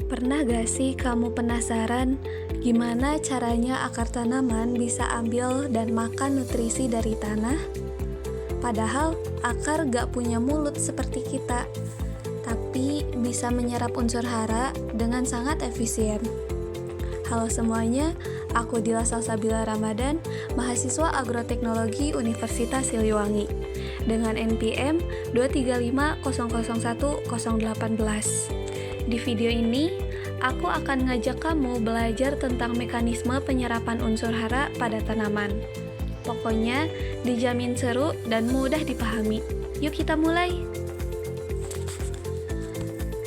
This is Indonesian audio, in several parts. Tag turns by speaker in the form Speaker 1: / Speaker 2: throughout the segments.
Speaker 1: Pernah gak sih kamu penasaran gimana caranya akar tanaman bisa ambil dan makan nutrisi dari tanah? Padahal akar gak punya mulut seperti kita, tapi bisa menyerap unsur hara dengan sangat efisien. Halo semuanya, aku Dila Salsabila Ramadan, mahasiswa agroteknologi Universitas Siliwangi, dengan NPM 235001018. Di video ini, aku akan ngajak kamu belajar tentang mekanisme penyerapan unsur hara pada tanaman. Pokoknya, dijamin seru dan mudah dipahami. Yuk kita mulai!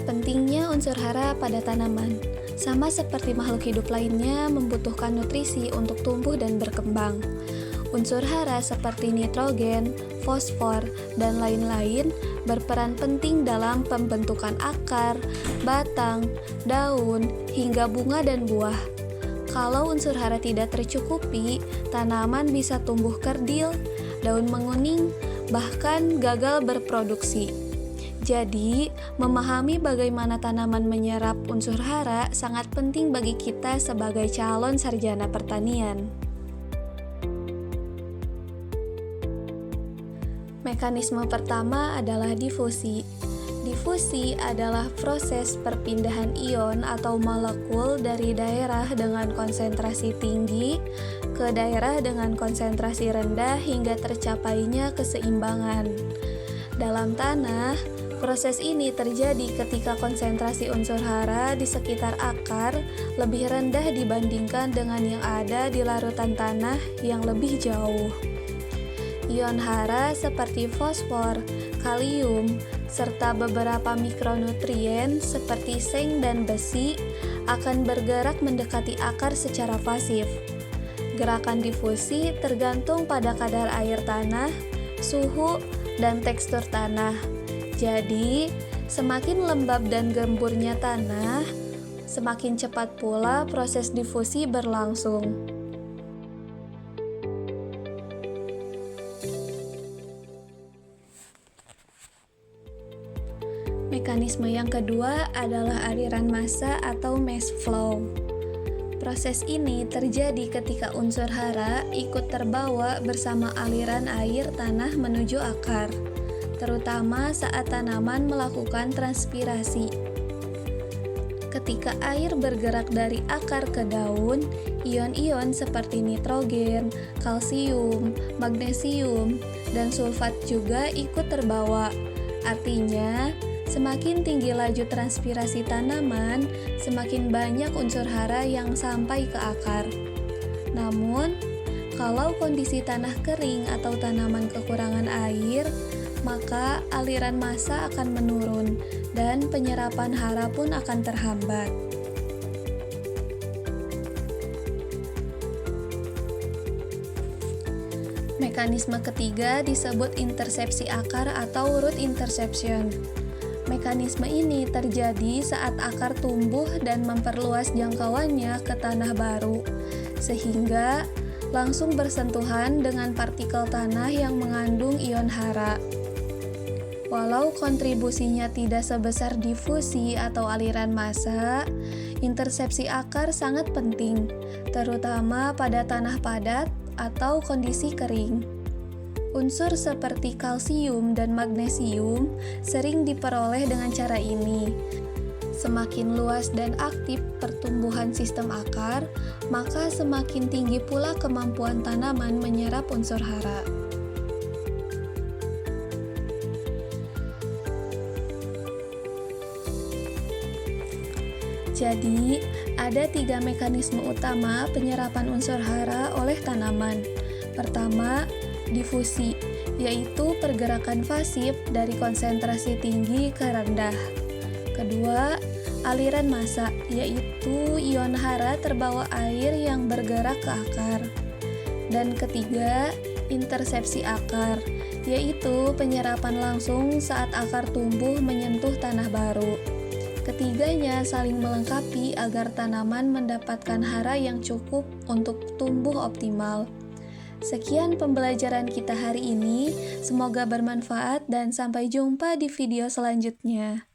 Speaker 1: Pentingnya unsur hara pada tanaman. Sama seperti makhluk hidup lainnya membutuhkan nutrisi untuk tumbuh dan berkembang. Unsur hara seperti nitrogen, fosfor, dan lain-lain berperan penting dalam pembentukan akar, batang, daun, hingga bunga dan buah. Kalau unsur hara tidak tercukupi, tanaman bisa tumbuh kerdil, daun menguning, bahkan gagal berproduksi. Jadi, memahami bagaimana tanaman menyerap unsur hara sangat penting bagi kita sebagai calon sarjana pertanian. Mekanisme pertama adalah difusi. Difusi adalah proses perpindahan ion atau molekul dari daerah dengan konsentrasi tinggi ke daerah dengan konsentrasi rendah hingga tercapainya keseimbangan. Dalam tanah, proses ini terjadi ketika konsentrasi unsur hara di sekitar akar lebih rendah dibandingkan dengan yang ada di larutan tanah yang lebih jauh. Ion hara seperti fosfor, kalium, serta beberapa mikronutrien seperti seng dan besi akan bergerak mendekati akar secara pasif. Gerakan difusi tergantung pada kadar air tanah, suhu, dan tekstur tanah. Jadi, semakin lembab dan gemburnya tanah, semakin cepat pula proses difusi berlangsung. Mekanisme yang kedua adalah aliran massa atau mass flow. Proses ini terjadi ketika unsur hara ikut terbawa bersama aliran air tanah menuju akar, terutama saat tanaman melakukan transpirasi. Ketika air bergerak dari akar ke daun, ion-ion seperti nitrogen, kalsium, magnesium, dan sulfat juga ikut terbawa. Artinya, semakin tinggi laju transpirasi tanaman, semakin banyak unsur hara yang sampai ke akar. Namun, kalau kondisi tanah kering atau tanaman kekurangan air, maka aliran massa akan menurun dan penyerapan hara pun akan terhambat. Mekanisme ketiga disebut intersepsi akar atau root interception. Mekanisme ini terjadi saat akar tumbuh dan memperluas jangkauannya ke tanah baru, sehingga langsung bersentuhan dengan partikel tanah yang mengandung ion hara. Walau kontribusinya tidak sebesar difusi atau aliran massa, intersepsi akar sangat penting, terutama pada tanah padat atau kondisi kering. Unsur seperti kalsium dan magnesium sering diperoleh dengan cara ini. Semakin luas dan aktif pertumbuhan sistem akar, maka semakin tinggi pula kemampuan tanaman menyerap unsur hara. Jadi, ada 3 mekanisme utama penyerapan unsur hara oleh tanaman. Pertama, difusi, yaitu pergerakan pasif dari konsentrasi tinggi ke rendah. Kedua, aliran massa, yaitu ion hara terbawa air yang bergerak ke akar. Dan ketiga, intersepsi akar, yaitu penyerapan langsung saat akar tumbuh menyentuh tanah baru. Ketiganya saling melengkapi agar tanaman mendapatkan hara yang cukup untuk tumbuh optimal. Sekian pembelajaran kita hari ini, semoga bermanfaat dan sampai jumpa di video selanjutnya.